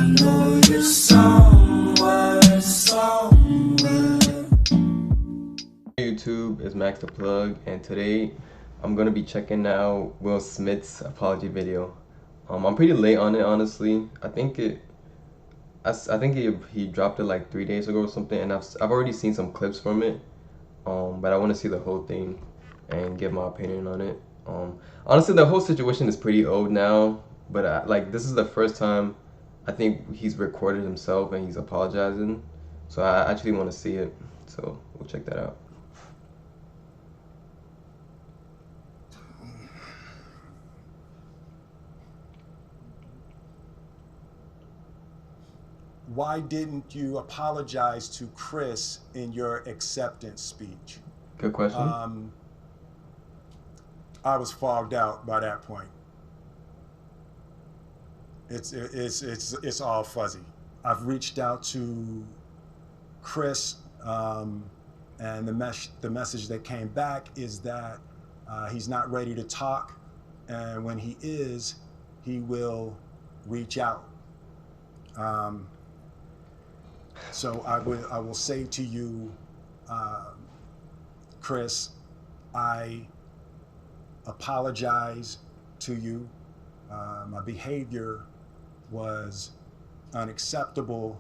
know you're somewhere, somewhere. Hey YouTube, it's Max the Plug, and today I'm gonna be checking out Will Smith's apology video. I'm pretty late on it, honestly. I think he dropped it like 3 days ago or something, and I've already seen some clips from it. But I want to see the whole thing and give my opinion on it. Honestly, the whole situation is pretty old now, but like this is the first time I think he's recorded himself and he's apologizing. So I actually want to see it. So we'll check that out. Why didn't you apologize to Chris in your acceptance speech? Good question. I was fogged out by that point. It's all fuzzy. I've reached out to Chris, and the message that came back is that he's not ready to talk, and when he is, he will reach out. So I will say to you, Chris, I apologize to you. My behavior was unacceptable,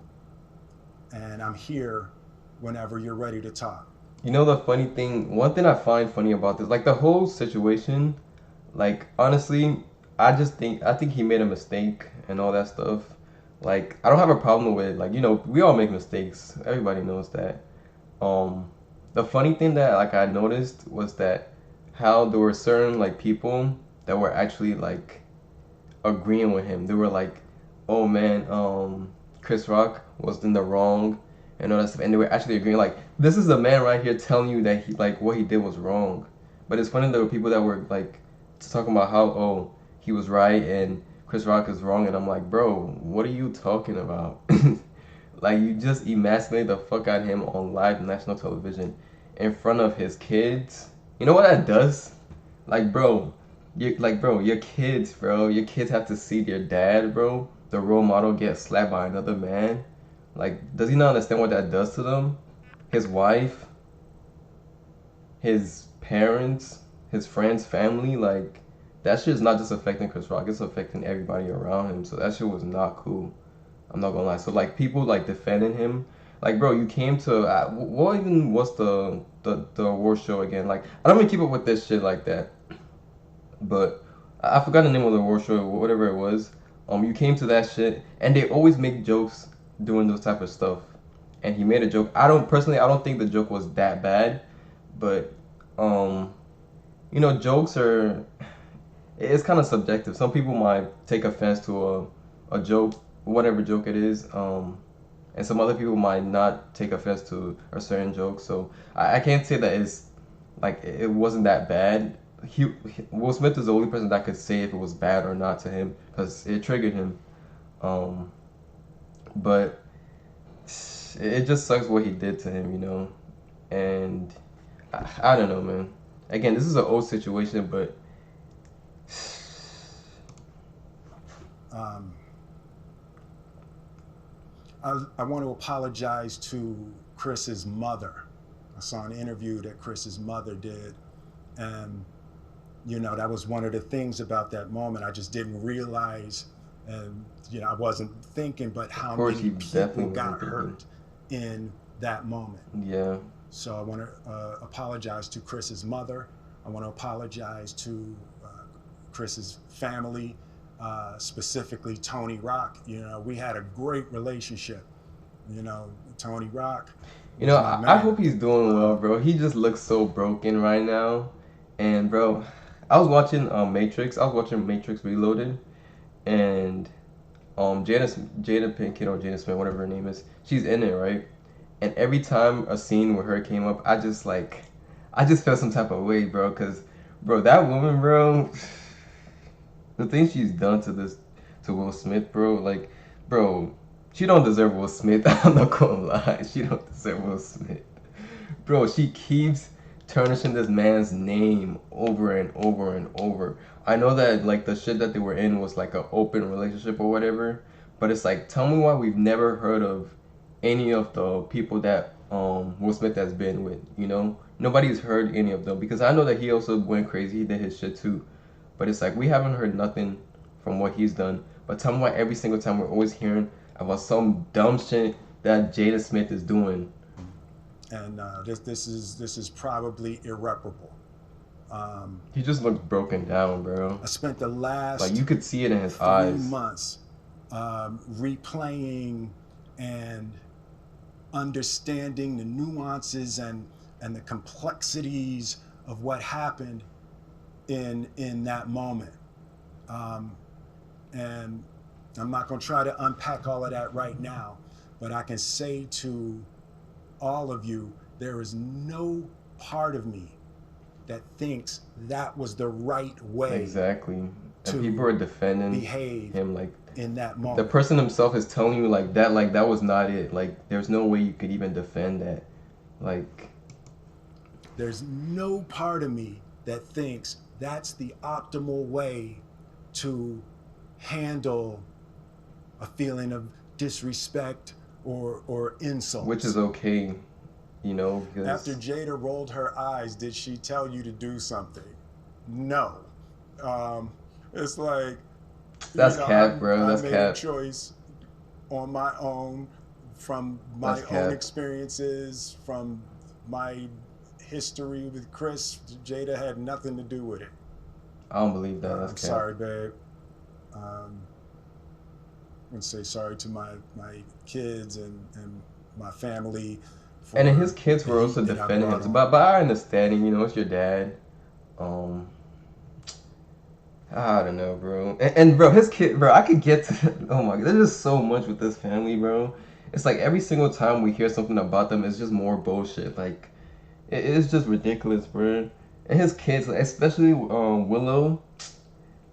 and I'm here whenever you're ready to talk. You know the funny thing, one thing I find funny about this, like the whole situation, like honestly, I think he made a mistake and all that stuff. Like I don't have a problem with like, we all make mistakes. Everybody knows that. The funny thing that like I noticed was that how there were certain like people that were actually like agreeing with him. They were like, "Oh man, Chris Rock was in the wrong," and all that stuff. And they were actually agreeing. Like, this is a man right here telling you that he like what he did was wrong. But it's funny there were people that were like talking about how he was right and Chris Rock is wrong, and I'm like, bro, what are you talking about? Like you just emasculated the fuck out of him on live national television in front of his kids. You know what that does? Like, bro, your kids, bro. Your kids have to see their dad, bro, the role model, get slapped by another man. Like, does he not understand what that does to them? His wife, his parents, his friends, family, like, that shit is not just affecting Chris Rock, it's affecting everybody around him. So that shit was not cool. I'm not gonna lie. So like people like defending him, like bro, you came to what even was the award show again? Like I don't even keep up with this shit like that. But I forgot the name of the award show, whatever it was. You came to that shit, and they always make jokes doing those type of stuff. And he made a joke. I don't think the joke was that bad, but um, jokes are it's kind of subjective. Some people might take offense to a joke, whatever joke it is, and some other people might not take offense to a certain joke. So I can't say that it's like it wasn't that bad. Will Smith is the only person that could say if it was bad or not to him because it triggered him. Um, but it just sucks what he did to him, and I don't know, man. Again, this is an old situation, but I want to apologize to Chris's mother. I saw an interview that Chris's mother did, and that was one of the things about that moment. I just didn't realize, and I wasn't thinking, but how many people got hurt in that moment. Yeah. So I want to apologize to Chris's mother. I want to apologize to Chris's family, specifically Tony Rock. We had a great relationship. Tony Rock. I hope he's doing well, bro. He just looks so broken right now. And bro, I was watching Matrix. I was watching Matrix Reloaded, and Jada Pinkett or Jada Smith, whatever her name is, she's in it, right? And every time a scene with her came up, I just felt some type of way, bro. Cause, bro, that woman, bro, the things she's done to Will Smith, bro, like, bro, she don't deserve Will Smith. I'm not gonna lie, she don't deserve Will Smith, bro. She keeps tarnishing this man's name over and over and over. I know that like the shit that they were in was like an open relationship or whatever, But it's like, tell me why we've never heard of any of the people that Will Smith has been with, you know? Nobody's heard any of them because I know that he also went crazy, he did his shit too. But it's like we haven't heard nothing from what he's done. But tell me why every single time we're always hearing about some dumb shit that Jada Smith is doing. And this is probably irreparable. He just looks broken down, bro. I spent the last Like you could see it in his 3 eyes. months replaying and understanding the nuances and the complexities of what happened in that moment. And I'm not going to try to unpack all of that right now, but I can say to all of you, there is no part of me that thinks that was the right way Exactly. to And people are defending behave him like in that the moment. person himself is telling you like that was not it. Like there's no way you could even defend that. Like There's no part of me that thinks that's the optimal way to handle a feeling of disrespect or insult. which is okay, you know, because After Jada rolled her eyes, did she tell you to do something? No. It's like, that's cap, bro. I That's made cap. a choice on my own from my That's own cap. experiences, from my history with Chris. Jada had nothing to do with it. I don't believe that. That's I'm cap. sorry, babe. I'm gonna say sorry to my kids and my family. For And then his kids were the also heat that I defending brought him. on. But I understand, you know, it's your dad. I don't know, bro. And bro, his kid, bro, I could get to. Oh my god, there's just so much with this family, bro. It's like every single time we hear something about them, it's just more bullshit. Like it's just ridiculous, bro. And his kids, like, especially Willow,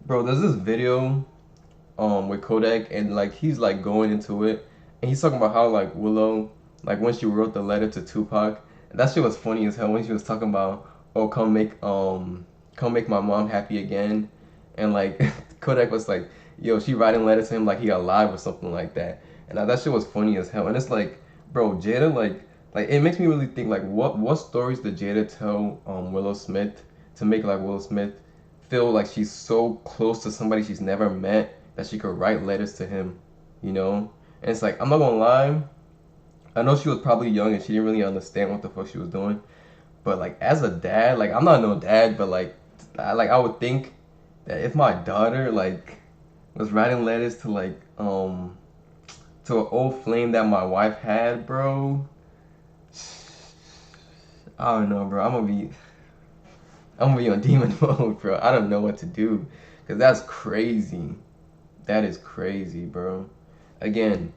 bro. There's this video with Kodak, and like he's like going into it, and he's talking about how like Willow, like when she wrote the letter to Tupac, and that shit was funny as hell when she was talking about, oh come make my mom happy again, and like Kodak was like, yo, she writing letters to him like he alive or something like that, and that shit was funny as hell, and it's like, bro, Jada like it makes me really think like what stories did Jada tell Willow Smith to make like Willow Smith feel like she's so close to somebody she's never met that she could write letters to him, you know? And it's like, I'm not gonna lie, I know she was probably young and she didn't really understand what the fuck she was doing. But like as a dad, like I'm not no dad, but like I would think that if my daughter like was writing letters to like to an old flame that my wife had, bro, I don't know, bro. I'm gonna be on demon mode, bro. I don't know what to do. Cause that's crazy. That is crazy, bro. Again,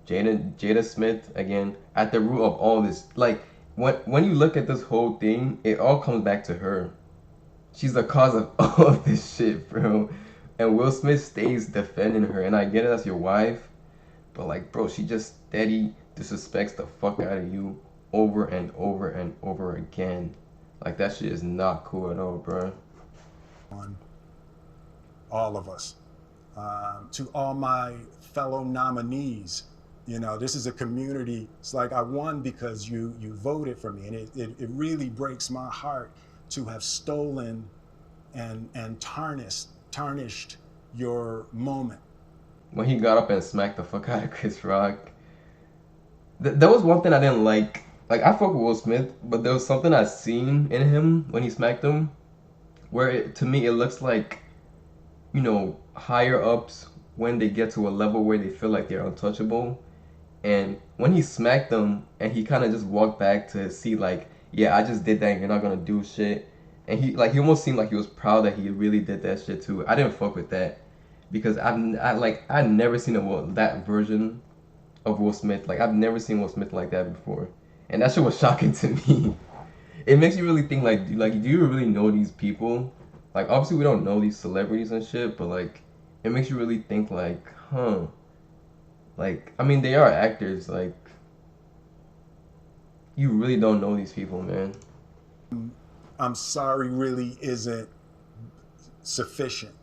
Jada Smith, again, at the root of all this. Like, when you look at this whole thing, it all comes back to her. She's the cause of all of this shit, bro. And Will Smith stays defending her. And I get it, that's your wife. But, like, bro, she just steady disrespects the fuck out of you over and over and over again. Like, that shit is not cool at all, bro. On all of us. To all my fellow nominees, you know, this is a community. It's like I won because you voted for me, and it really breaks my heart to have stolen and tarnished your moment. When he got up and smacked the fuck out of Chris Rock, that was one thing I didn't like. Like, I fuck with Will Smith, but there was something I seen in him when he smacked him, where to me it looks like, you know, higher ups when they get to a level where they feel like they're untouchable. And when he smacked them and he kind of just walked back to see like, yeah, I just did that and you're not gonna do shit. And he almost seemed like he was proud that he really did that shit too. I didn't fuck with that because I'd never seen that version of Will Smith. Like I've never seen Will Smith like that before, and that shit was shocking to me. It makes you really think like do you really know these people? Like obviously we don't know these celebrities and shit, but like it makes you really think like, huh? Like I mean they are actors. Like you really don't know these people, man. I'm sorry really isn't sufficient.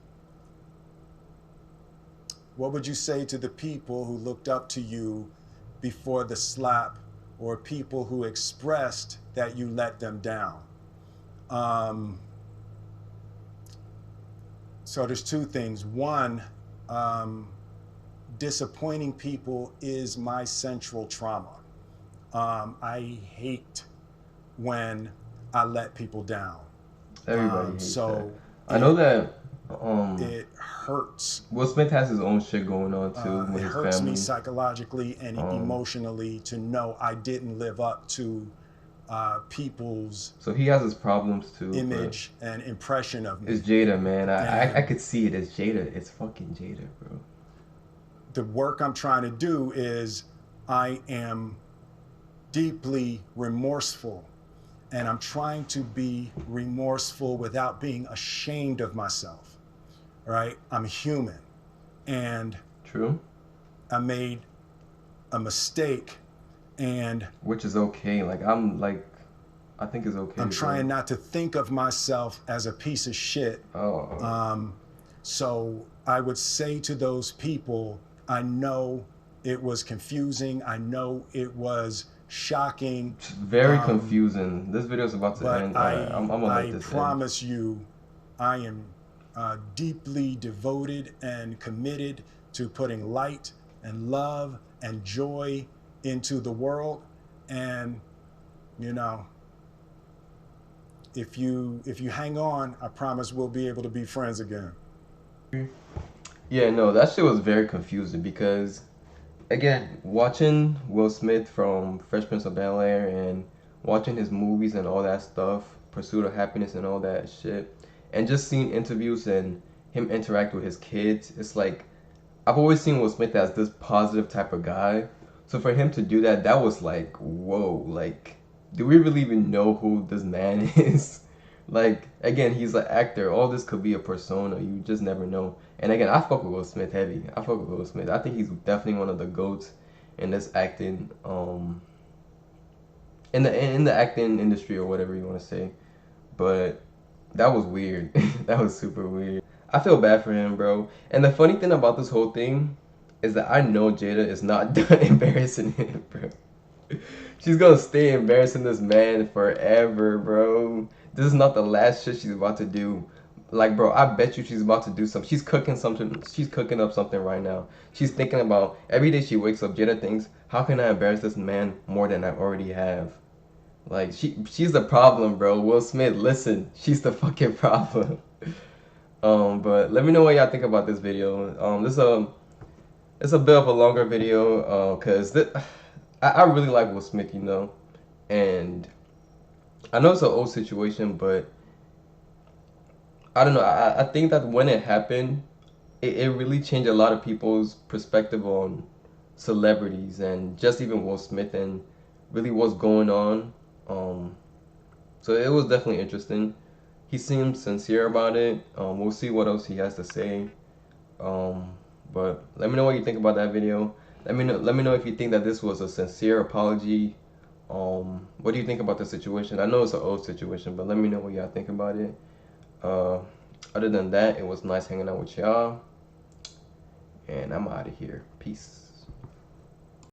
What would you say to the people who looked up to you before the slap, or people who expressed that you let them down? So there's two things. One, disappointing people is my central trauma. I hate when I let people down. Everybody hates So that. I know that it hurts. Will Smith has his own shit going on too It with his hurts family. me psychologically and emotionally to know I didn't live up to people's So he has his problems too. image and impression of me. It's Jada, man. I And could see it. It's Jada. It's fucking Jada, bro. the work I'm trying to do is I am deeply remorseful, and I'm trying to be remorseful without being ashamed of myself. Right? I'm human, and True. I made a mistake, and Which is okay. Like I think it's okay. I'm trying not to think of myself as a piece of shit. Oh. So I would say to those people, I know it was confusing. I know it was shocking. It's very confusing. This video is about to But end. I'm gonna let this promise you, I am deeply devoted and committed to putting light and love and joy into the world. And, you know, if you hang on, I promise we'll be able to be friends again. Yeah, no, that shit was very confusing because, again, watching Will Smith from Fresh Prince of Bel-Air and watching his movies and all that stuff, Pursuit of Happiness and all that shit, and just seeing interviews and him interact with his kids, it's like, I've always seen Will Smith as this positive type of guy. So for him to do that, that was like, whoa, like, do we really even know who this man is? Like, again, he's an actor. All this could be a persona. You just never know. And again, I fuck with Will Smith heavy. I fuck with Will Smith. I think he's definitely one of the GOATs in this acting, in the acting industry or whatever you want to say. But that was weird. That was super weird. I feel bad for him, bro. And the funny thing about this whole thing is that I know Jada is not done embarrassing him, bro. She's gonna stay embarrassing this man forever, bro. This is not the last shit she's about to do. Like, bro, I bet you she's about to do something. She's cooking something. She's cooking up something right now. She's thinking about every day she wakes up. Jada thinks, how can I embarrass this man more than I already have? Like, she's the problem, bro. Will Smith, listen, she's the fucking problem. But let me know what y'all think about this video. It's a bit of a longer video, cause I really like Will Smith, you know, and I know it's an old situation, but I don't know. I think that when it happened, it really changed a lot of people's perspective on celebrities and just even Will Smith and really what's going on. So it was definitely interesting. He seemed sincere about it. We'll see what else he has to say. But let me know what you think about that video. Let me know if you think that this was a sincere apology. What do you think about the situation? I know it's an old situation, but let me know what y'all think about it. Other than that, it was nice hanging out with y'all. And I'm out of here. Peace.